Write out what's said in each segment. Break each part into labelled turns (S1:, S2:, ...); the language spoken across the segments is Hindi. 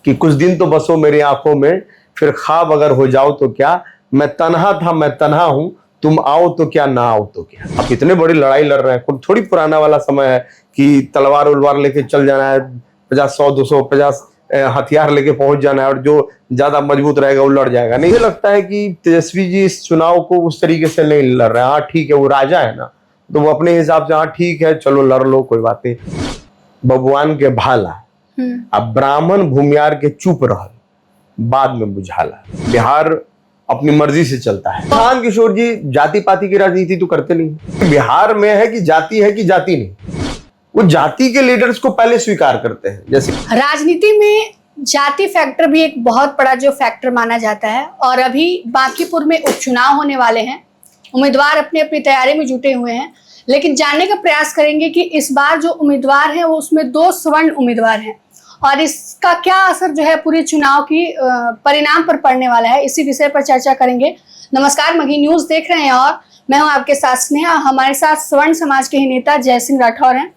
S1: कि कुछ दिन तो बसो मेरी आंखों में, फिर ख्वाब अगर हो जाओ तो क्या, मैं तन्हा था मैं तन्हा हूं, तुम आओ तो क्या ना आओ तो क्या। अब इतने बड़ी लड़ाई लड़ रहे हैं, कुछ थोड़ी पुराना वाला समय है कि तलवार उलवार लेके चल जाना है, 50 100 250 हथियार लेके पहुंच जाना है और जो ज्यादा मजबूत रहेगा वो लड़ जाएगा। नहीं, लगता है कि तेजस्वी जी इस चुनाव को उस तरीके से नहीं लड़ रहे हैं। हाँ ठीक है, वो राजा है ना, तो वो अपने हिसाब से हाँ ठीक है चलो लड़ लो, कोई बात नहीं। भगवान के भाला, अब ब्राह्मण भूमियार के चुप रह, बाद में बुझाला। बिहार अपनी मर्जी से चलता है। प्रशांत किशोर जी जाति पाति की राजनीति तो करते नहीं। बिहार में है कि जाति नहीं, वो जाति के लीडर्स को पहले स्वीकार करते हैं। जैसे
S2: राजनीति में जाति फैक्टर भी एक बहुत बड़ा जो फैक्टर माना जाता है, और अभी बांकीपुर में उपचुनाव होने वाले हैं, उम्मीदवार अपनी अपनी तैयारी में जुटे हुए हैं, लेकिन जानने का प्रयास करेंगे कि इस बार जो उम्मीदवार हैं वो उसमें 2 स्वर्ण उम्मीदवार हैं और इसका क्या असर जो है पूरे चुनाव की परिणाम पर पड़ने वाला है, इसी विषय पर चर्चा करेंगे। नमस्कार, मगही न्यूज देख रहे हैं और मैं हूं आपके साथ स्नेहा। हमारे साथ स्वर्ण समाज के ही नेता जय सिंह राठौर हैं।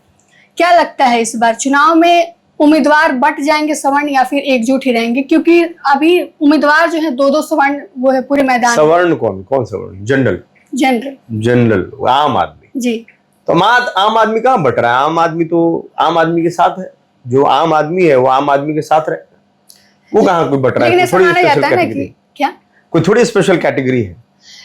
S2: क्या लगता है इस बार चुनाव में उम्मीदवार बट जाएंगे सवर्ण या फिर एकजुट ही रहेंगे? क्योंकि अभी उम्मीदवार जो है 2-2 सवर्ण वो है पूरे मैदान।
S1: सवर्ण कौन सवर्ण? जनरल आम आदमी
S2: जी।
S1: तो आम आदमी कहाँ बट रहा है? आम आदमी तो आम आदमी के साथ है। जो आम आदमी है वो आम आदमी के साथ रहे, वो कहाँ कोई बट रहा है?
S2: लेकिन माना जाता है ना कि क्या
S1: कोई थोड़ी स्पेशल कैटेगरी है।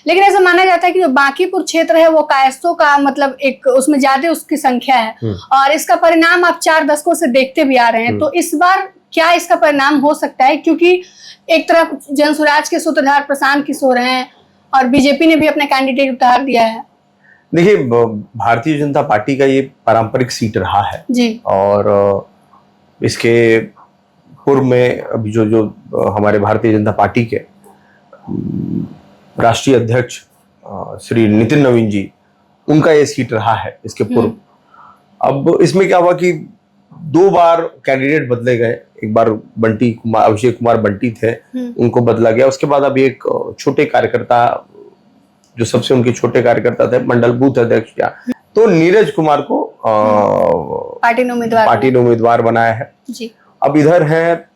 S2: लेकिन ऐसा माना जाता है कि जो बांकीपुर क्षेत्र है वो कायस्थों का मतलब एक उसमें ज्यादा उसकी संख्या है और इसका परिणाम आप 4 दशकों से देखते भी आ रहे हैं। तो इस बार क्या इसका परिणाम हो सकता है? क्योंकि एक तरफ जनसुराज के सूत्रधार प्रशांत किशोर हैं और बीजेपी ने भी अपना कैंडिडेट उतार दिया है।
S1: देखिए, भारतीय जनता पार्टी का ये पारंपरिक सीट रहा है
S2: जी, और
S1: इसके पूर्व में अभी जो हमारे भारतीय जनता पार्टी के राष्ट्रीय अध्यक्ष श्री नितिन नवीन जी, उनका ये सीट रहा है इसके पूर्व। अब इसमें क्या हुआ कि 2 बार कैंडिडेट बदले गए। एक बार अभिषेक कुमार बंटी थे, उनको बदला गया। उसके बाद अभी एक छोटे कार्यकर्ता, जो सबसे उनके छोटे कार्यकर्ता थे, मंडल बूथ अध्यक्ष क्या, तो नीरज कुमार को
S2: पार्टी ने
S1: उम्मीदवार बनाया है
S2: जी।
S1: अब इधर है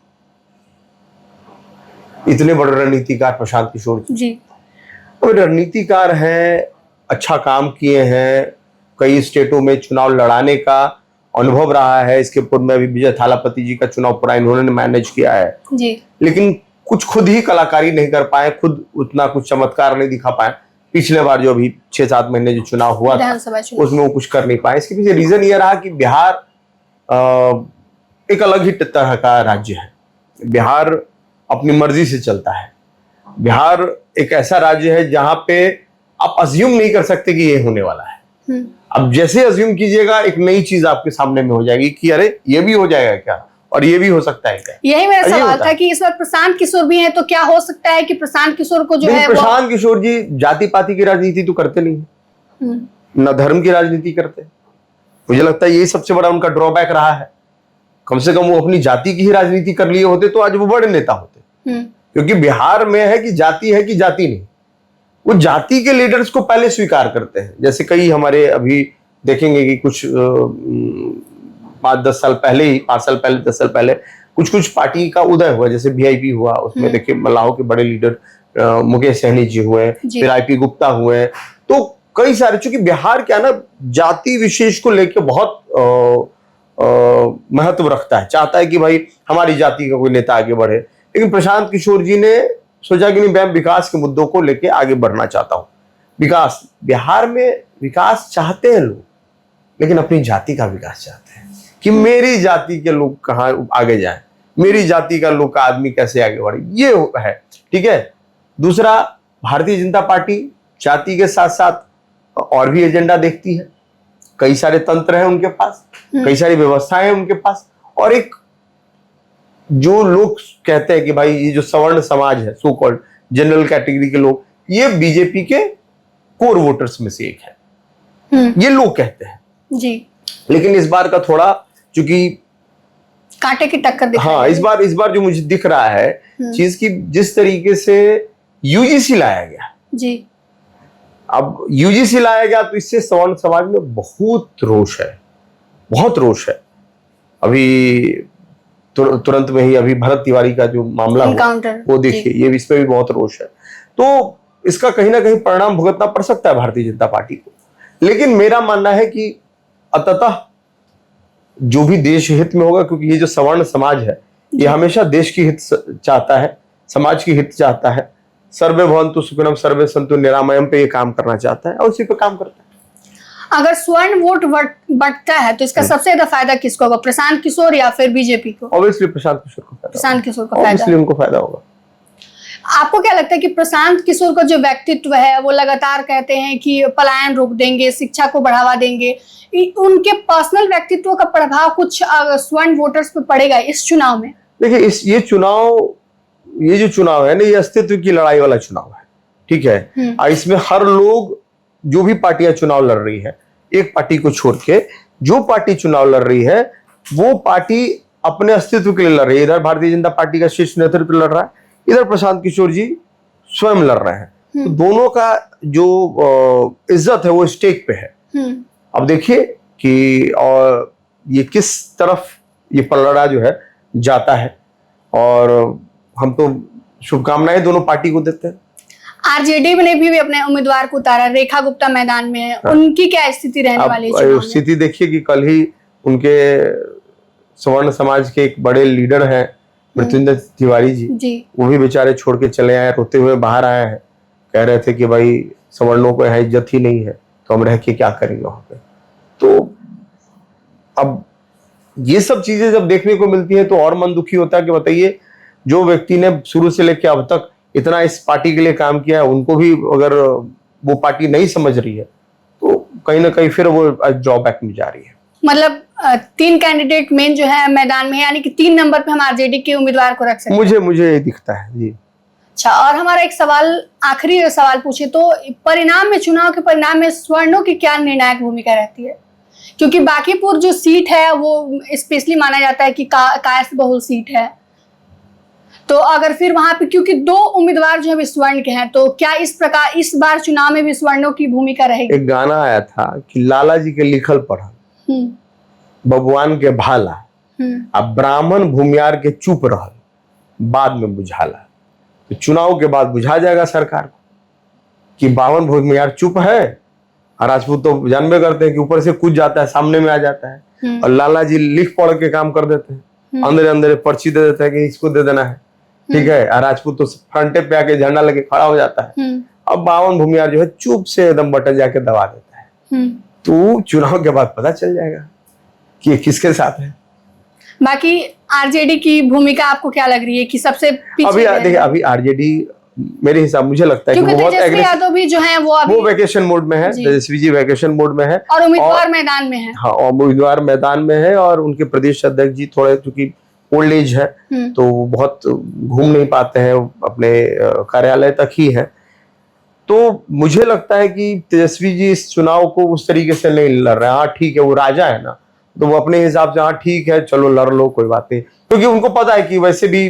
S1: इतने बड़े रणनीतिकार प्रशांत किशोर
S2: जी।
S1: तो रणनीतिकार हैं, अच्छा काम किए हैं, कई स्टेटों में चुनाव लड़ाने का अनुभव रहा है। इसके पूर्व में भी विजय थालापति जी का चुनाव पूरा इन्होंने मैनेज किया है
S2: जी।
S1: लेकिन कुछ खुद ही कलाकारी नहीं कर पाए, खुद उतना कुछ चमत्कार नहीं दिखा पाए। पिछले बार जो अभी 6-7 महीने जो चुनाव हुआ था उसमें वो कुछ कर नहीं पाए। इसके पीछे रीजन ये रहा कि बिहार एक अलग ही तरह का राज्य है। बिहार अपनी मर्जी से चलता है। बिहार एक ऐसा राज्य है जहां पे आप अज्यूम नहीं कर सकते कि ये होने वाला है। अब जैसे अज्यूम कीजिएगा एक नई चीज आपके सामने में हो जाएगी कि अरे ये भी हो जाएगा क्या, और ये भी हो सकता है क्या।
S2: यही मेरा सवाल था कि इस बार प्रशांत किशोर भी हैं, तो क्या हो सकता है कि प्रशांत किशोर को जो है
S1: प्रशांत किशोर जी जाति पाति की राजनीति तो करते नहीं, न धर्म की राजनीति करते। मुझे लगता है यही सबसे बड़ा उनका ड्रॉबैक रहा है। कम से कम वो अपनी जाति की ही राजनीति कर लिए होते तो आज वो बड़े नेता होते। क्योंकि बिहार में है कि जाति नहीं, वो जाति के लीडर्स को पहले स्वीकार करते हैं। जैसे कई हमारे अभी देखेंगे कि कुछ 5 साल पहले 10 साल पहले कुछ पार्टी का उदय हुआ, जैसे वीआईपी हुआ, उसमें देखिए मल्लाहों के बड़े लीडर मुकेश सहनी जी हुए, फिर आईपी गुप्ता हुए। तो कई सारे, चूंकि बिहार क्या ना जाति विशेष को लेकर बहुत महत्व रखता है, चाहता है कि भाई हमारी जाति का कोई नेता आगे बढ़े। लेकिन प्रशांत किशोर जी ने सोचा कि नहीं, मैं विकास के मुद्दों को लेके आगे बढ़ना चाहता हूं। विकास, बिहार में विकास चाहते हैं लोग, लेकिन अपनी जाति का विकास चाहते हैं कि मेरी जाति के लोग कहाँ आगे जाएं, मेरी जाति का लोग का आदमी कैसे आगे बढ़े, ये है। ठीक है। दूसरा, भारतीय जनता पार्टी जाति के साथ साथ और भी एजेंडा देखती है। कई सारे तंत्र हैं उनके पास, कई सारी व्यवस्थाएं हैं उनके पास, और एक जो लोग कहते हैं कि भाई ये जो सवर्ण समाज है, सो कॉल्ड जनरल कैटेगरी के लोग, ये बीजेपी के कोर वोटर्स में से एक है, ये लोग कहते हैं
S2: जी।
S1: लेकिन इस बार का थोड़ा, चूंकि
S2: कांटे की टक्कर दिख
S1: हाँ, इस बार जो मुझे दिख रहा है चीज की, जिस तरीके से यूजीसी लाया गया
S2: जी।
S1: अब यूजीसी लाया गया तो इससे सवर्ण समाज में बहुत रोष है। अभी तुरंत में ही अभी भरत तिवारी का जो मामला हुआ
S2: एनकाउंटर,
S1: वो देखिए, ये इसमें भी बहुत रोष है। तो इसका कहीं ना कहीं परिणाम भुगतना पड़ सकता है भारतीय जनता पार्टी को। लेकिन मेरा मानना है कि अंततः जो भी देश हित में होगा, क्योंकि ये जो सवर्ण समाज है ये हमेशा देश की हित चाहता है, समाज की हित चाहता है। सर्वे भवन्तु सुखिनः सर्वे सन्तु निरामयम् पे ये काम करना चाहता है और उसी पे काम करता है।
S2: अगर स्वर्ण वोट बंटता है तो इसका सबसे ज्यादा फायदा किसको होगा, प्रशांत किशोर या फिर बीजेपी को?
S1: ऑब्वियसली प्रशांत किशोर को फायदा,
S2: प्रशांत किशोर को फायदा,
S1: ऑब्वियसली उनको फायदा होगा।
S2: आपको क्या लगता है कि प्रशांत किशोर का जो व्यक्तित्व है वो लगातार कहते हैं कि पलायन रोक देंगे, शिक्षा को बढ़ावा देंगे, उनके पर्सनल व्यक्तित्व का प्रभाव कुछ स्वर्ण वोटर्स पे पड़ेगा इस चुनाव में?
S1: देखिए ये जो चुनाव है ना, ये अस्तित्व की लड़ाई वाला चुनाव है, ठीक है। और इसमें हर लोग, जो भी पार्टियां चुनाव लड़ रही है, एक पार्टी को छोड़ के जो पार्टी चुनाव लड़ रही है वो पार्टी अपने अस्तित्व के लिए लड़ रही है। इधर भारतीय जनता पार्टी का शीर्ष नेतृत्व लड़ रहा है, इधर प्रशांत किशोर जी स्वयं लड़ रहे हैं। तो दोनों का जो इज्जत है वो स्टेक पे है। अब देखिए कि और ये किस तरफ ये पलड़ा जो है जाता है, और हम तो शुभकामनाएं दोनों पार्टी को देते हैं।
S2: आरजेडी ने भी अपने उम्मीदवार को उतारा, रेखा गुप्ता मैदान में है। उनकी क्या स्थिति रहने वाली है?
S1: स्थिति देखिए कि कल ही उनके सवर्ण समाज के एक बड़े लीडर हैं मृत्युंजय तिवारी जी, वो भी बेचारे छोड़ के चले आए, रोते हुए बाहर आए हैं, कह रहे थे कि भाई सवर्णों को यहाँ इज्जत ही नहीं है तो हम रह के क्या करेंगे वहां पे। तो अब ये सब चीजें जब देखने को मिलती है तो और मन दुखी होता है कि बताइए, जो व्यक्ति ने शुरू से लेकर अब तक इतना इस पार्टी के लिए काम किया है, उनको भी अगर वो पार्टी नहीं समझ रही है तो कहीं ना कहीं फिर वो ड्रॉबैक में जा रही है।
S2: मतलब 3 कैंडिडेट मेन जो है मैदान में है, यानी कि 3 नंबर पे हम आरजेडी के उम्मीदवार को रख सकते हैं।
S1: मुझे ये दिखता है जी।
S2: अच्छा, और हमारा एक सवाल, आखिरी सवाल पूछे तो परिणाम में, चुनाव के परिणाम में स्वर्णों की क्या निर्णायक भूमिका रहती है? क्योंकि बांकीपुर जो सीट है वो स्पेशली माना जाता है कि कायस्थ बहुल सीट है, तो अगर फिर वहां पे क्योंकि 2 उम्मीदवार जो है स्वर्ण के हैं, तो क्या इस प्रकार इस बार चुनाव में भी स्वर्णों की भूमिका रहेगी? एक
S1: गाना आया था कि लाला जी के लिखल पढ़ा, भगवान के भाला, अब ब्राह्मण भूमियार के चुप रहल, बाद में बुझाला। तो चुनाव के बाद बुझा जाएगा सरकार को कि ब्राह्मण भूमियार चुप है, और राजपूत तो जानबे करते हैं कि ऊपर से कूद जाता है, सामने में आ जाता है, और लाला जी लिख पढ़ के काम कर देते हैं, अंदर अंदर पर्ची दे देते हैं कि इसको दे देना है, ठीक है। और राजपूत तो फ्रंटे पे आके झंडा लेके खड़ा हो जाता है। अब ब्राह्मण भूमियार जो है चुप से एकदम बटन जाके दबा देता है। तो चुनाव के बाद पता चल जाएगा कि ये किसके साथ है।
S2: बाकी आरजेडी की भूमिका आपको क्या लग रही है कि सबसे पीछे?
S1: अभी आरजेडी मेरे हिसाब, मुझे लगता है कि वो बहुत
S2: तेजस्वी यादव भी जो है वो
S1: वैकेशन मोड में है, तेजस्वी जी वैकेशन मोड में है,
S2: और उम्मीदवार मैदान में है।
S1: हाँ, और उम्मीदवार मैदान में है, और उनके प्रदेश अध्यक्ष जी थोड़े चूंकि ओल्ड एज है तो वो बहुत घूम नहीं पाते हैं, अपने कार्यालय तक ही है। तो मुझे लगता है कि तेजस्वी जी इस चुनाव को उस तरीके से नहीं लड़ रहे हैं। हाँ ठीक है, वो राजा है ना, तो वो अपने हिसाब से हाँ ठीक है चलो लड़ लो, कोई बात नहीं, क्योंकि उनको पता है कि वैसे भी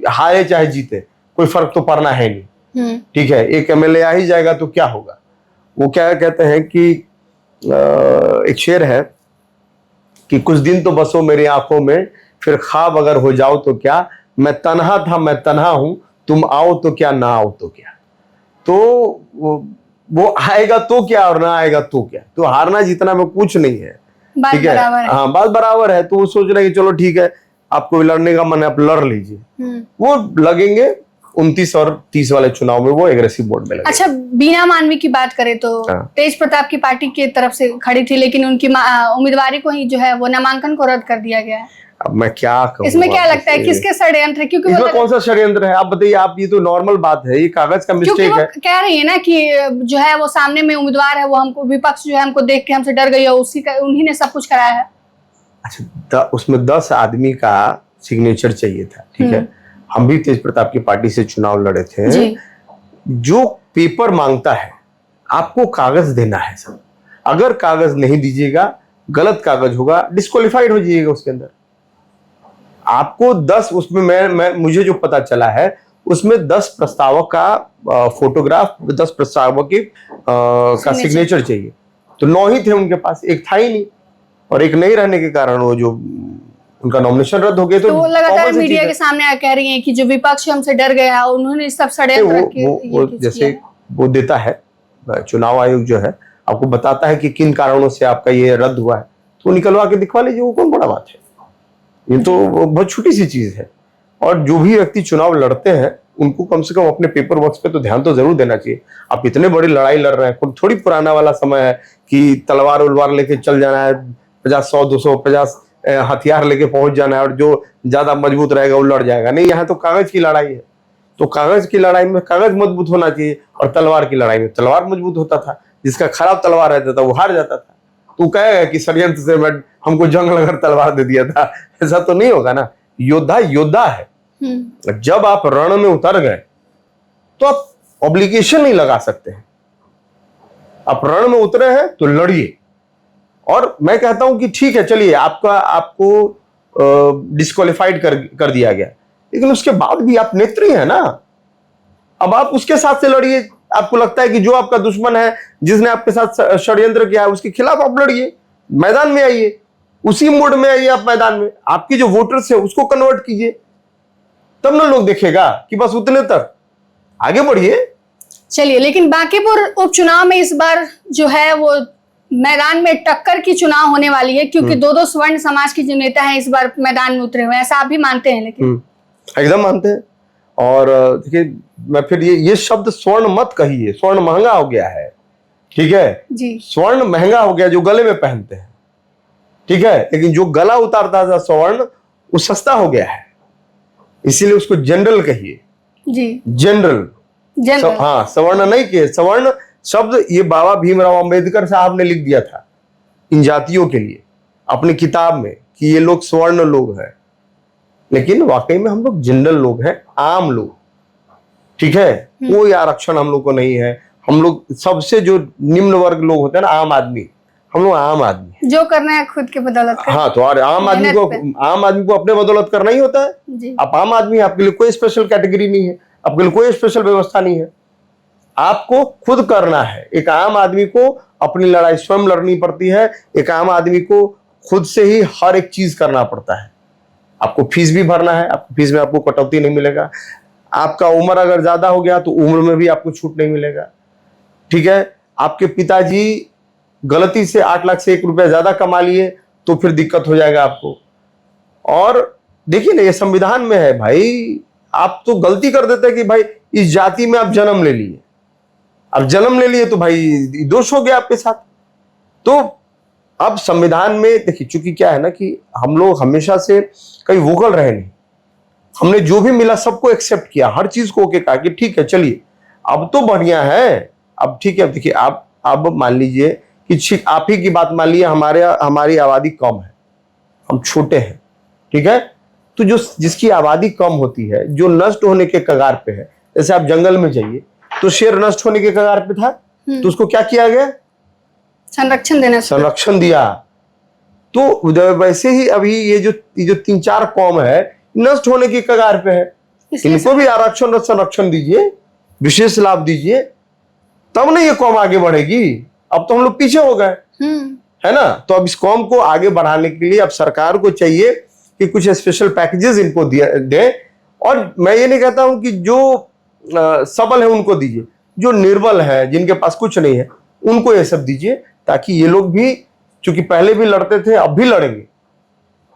S1: हारे चाहे जीते कोई फर्क तो पड़ना है नहीं, ठीक है। एक एमएलए आ ही जाएगा तो क्या होगा। वो क्या कहते हैं कि एक शेर है कि कुछ दिन तो बसो मेरी आंखों में, फिर ख्वाब अगर हो जाओ तो क्या, मैं तन्हा था मैं तन्हा हूं, तुम आओ तो क्या ना आओ तो क्या। तो वो आएगा तो क्या और ना आएगा तो क्या, तो हारना जीतना में कुछ नहीं है, ठीक है। हाँ, बात बराबर है। तो वो सोच रहे हैं कि चलो ठीक है, आपको लड़ने का मन है आप लड़ लीजिए। वो लगेंगे 29 और 30 वाले चुनाव में, वो एग्रेसिव मोड में लगेंगे।
S2: अच्छा, बीना मानवी की बात करें तो तेज प्रताप की पार्टी की तरफ से खड़ी थी, लेकिन उनकी उम्मीदवारी को ही जो है वो नामांकन को रद्द कर दिया गया है।
S1: अब मैं क्या कहूँ,
S2: इसमें क्या लगता है किसके षड्यंत्र है? क्योंकि
S1: इसमें कौन सा षड्यंत्र है आप बताइए। आप, ये तो नॉर्मल बात है, ये कागज का मिस्टेक है।
S2: कह रही है ना कि जो है वो सामने में उम्मीदवार है, वो हमको विपक्ष जो है हमको देख के हमसे डर गई है, उन्हीं ने सब कुछ कराया है।
S1: अच्छा, उसमें 10 आदमी का सिग्नेचर चाहिए था, ठीक है। हम भी तेज प्रताप की पार्टी से चुनाव लड़े थे। जो पेपर मांगता है आपको कागज देना है सब, अगर कागज नहीं दीजिएगा, गलत कागज होगा, डिस्क्वालिफाइड हो जाइएगा उसके अंदर। आपको 10, उसमें मुझे जो पता चला है उसमें 10 प्रस्तावक का फोटोग्राफ, 10 प्रस्तावक का सिग्नेचर चाहिए। तो 9 ही थे उनके पास, एक था ही नहीं, और एक नहीं रहने के कारण वो जो उनका नॉमिनेशन रद्द हो गया
S2: तो वो लगातार
S1: common सी
S2: मीडिया
S1: चीज़
S2: के सामने आ कह रही हैं कि जो विपक्ष हमसे डर गया और उन्होंने सब
S1: है।
S2: षड्यंत्र
S1: वो
S2: के
S1: वो,
S2: ये
S1: वो
S2: कुछ
S1: जैसे
S2: किया है।
S1: वो देता है, चुनाव आयोग जो है आपको बताता है कि किन कारणों से आपका ये रद्द हुआ है, तो निकलवा के दिखवा लीजिए, वो कौन बड़ा बात है। ये तो बहुत छोटी सी चीज है। और जो भी व्यक्ति चुनाव लड़ते हैं उनको कम से कम अपने पेपर वर्क पे तो ध्यान तो जरूर देना चाहिए। आप इतने बड़ी लड़ाई लड़ रहे हैं, कोई थोड़ी पुराना वाला समय है कि तलवार उलवार लेके चल जाना है, 50 100 250 हथियार लेके पहुंच जाना है और जो ज्यादा मजबूत रहेगा वो लड़ जाएगा। नहीं, यहाँ तो कागज की लड़ाई है। तो कागज की लड़ाई में कागज मजबूत होना चाहिए और तलवार की लड़ाई में तलवार मजबूत होता था। जिसका खराब तलवार रहता था वो हार जाता था। तो कहेगा कि षड्यंत्र से मैं हमको जंग लगा तलवार दे दिया था, ऐसा तो नहीं होगा ना। योद्धा योद्धा है। जब आप रण में उतर गए तो आप ऑब्लिगेशन नहीं लगा सकते हैं। आप रण में उतरे हैं तो लड़िए। और मैं कहता हूं कि ठीक है, चलिए आपको डिस्क्वालिफाइड कर दिया गया, लेकिन उसके बाद भी आप नेत्री हैं ना। अब आप उसके साथ से लड़िए। आपको लगता है कि जो आपका दुश्मन है, जिसने आपके साथ षड्यंत्र किया है, उसके खिलाफ आप लड़िए, मैदान में आइए, उसी मोड में आइए आप मैदान में। आपके जो वोटर्स है उसको कन्वर्ट कीजिए, तब ना लोग देखेगा कि बस उतने तक। आगे बढ़िए।
S2: चलिए, लेकिन बांकीपुर उपचुनाव में इस बार जो है वो मैदान में टक्कर की चुनाव होने वाली है, क्योंकि दो स्वर्ण समाज के जो नेता हैं इस बार मैदान में उतरे हुए हैं। ऐसा आप भी मानते हैं? लेकिन
S1: एकदम मानते हैं। और देखिए, मैं फिर ये शब्द स्वर्ण मत कहिए, स्वर्ण महंगा हो गया है, ठीक है
S2: जी।
S1: स्वर्ण महंगा हो गया जो गले में पहनते हैं, ठीक है, लेकिन जो गला उतारता था स्वर्ण वो सस्ता हो गया है, इसीलिए उसको जनरल कहिए
S2: जी।
S1: जनरल। हाँ, सवर्ण नहीं किए। सवर्ण शब्द ये बाबा भीमराव अंबेडकर साहब ने लिख दिया था इन जातियों के लिए अपनी किताब में कि ये लोग स्वर्ण लोग हैं, लेकिन वाकई में हम लोग जनरल लोग हैं, आम लोग, ठीक है। कोई आरक्षण हम लोग को नहीं है। हम लोग सबसे जो निम्न वर्ग लोग होते हैं ना, आम आदमी, हम लोग आम आदमी,
S2: जो करना है खुद के बदौलत कर।
S1: हाँ, तो आम आदमी को अपने बदौलत करना ही होता है जी। आप आम आदमी, आपके लिए कोई स्पेशल कैटेगरी नहीं है, आपके लिए कोई स्पेशल व्यवस्था नहीं है, आपको खुद करना है। एक आम आदमी को अपनी लड़ाई स्वयं लड़नी पड़ती है। एक आम आदमी को खुद से ही हर एक चीज करना पड़ता है। आपको फीस भी भरना है, आपको फीस में आपको कटौती नहीं मिलेगा। आपका उम्र अगर ज्यादा हो गया तो उम्र में भी आपको छूट नहीं मिलेगा, ठीक है। आपके पिताजी गलती से 8 लाख से 1 रुपया ज्यादा कमा लिए तो फिर दिक्कत हो जाएगा आपको। और देखिए ना, ये संविधान में है भाई। आप तो गलती कर देते हैं कि भाई इस जाति में आप जन्म ले लिए, अब जन्म ले लिए तो भाई दोष हो गया आपके साथ। तो अब संविधान में देखिए, चूंकि क्या है ना कि हम लोग हमेशा से कहीं वोकल रहे नहीं। हमने जो भी मिला सबको एक्सेप्ट किया, हर चीज को ओके कहा कि ठीक है चलिए अब तो बढ़िया है, अब ठीक है। देखिए, आप अब मान लीजिए कि आप ही की बात मान लीजिए, हमारी आबादी कम है, हम छोटे हैं, ठीक है। तो जो जिसकी आबादी कम होती है, जो नष्ट होने के कगार पे है, जैसे आप जंगल में जाइए तो शेर नष्ट होने के कगार पे था, तो उसको क्या किया गया? संरक्षण दिया। तो वैसे ही अभी ये जो 3-4 कौम है नष्ट होने की कगार पे है, इनको भी आरक्षण और संरक्षण दीजिए, विशेष लाभ दीजिए, तब ना ये कौम आगे बढ़ेगी। अब तो हम लोग पीछे हो गए, है ना। तो अब इस कौम को आगे बढ़ाने के लिए अब सरकार को चाहिए कि कुछ स्पेशल पैकेजेस इनको दे। और मैं ये नहीं कहता हूं कि जो सबल है उनको दीजिए, जो निर्बल है, जिनके पास कुछ नहीं है, उनको ये सब दीजिए, ताकि ये लोग भी, चूंकि पहले भी लड़ते थे अब भी लड़ेंगे।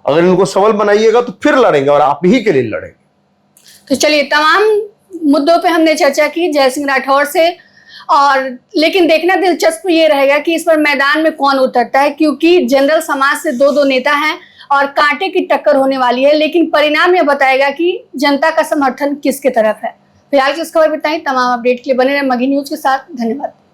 S1: अगर इनको सबल बनाइएगा तो फिर लड़ेंगे और आप ही के लिए लड़ेंगे।
S2: तो चलिए, तमाम मुद्दों पे हमने चर्चा की जय सिंह राठौर से। और लेकिन देखना दिलचस्प ये रहेगा कि इस पर मैदान में कौन उतरता है, क्योंकि जनरल समाज से दो नेता हैं और कांटे की टक्कर होने वाली है। लेकिन परिणाम यह बताएगा कि जनता का समर्थन किसके तरफ है। फिलहाल की इस खबर पर इतना ही। तमाम अपडेट के लिए बने रहे मगही न्यूज के साथ। धन्यवाद।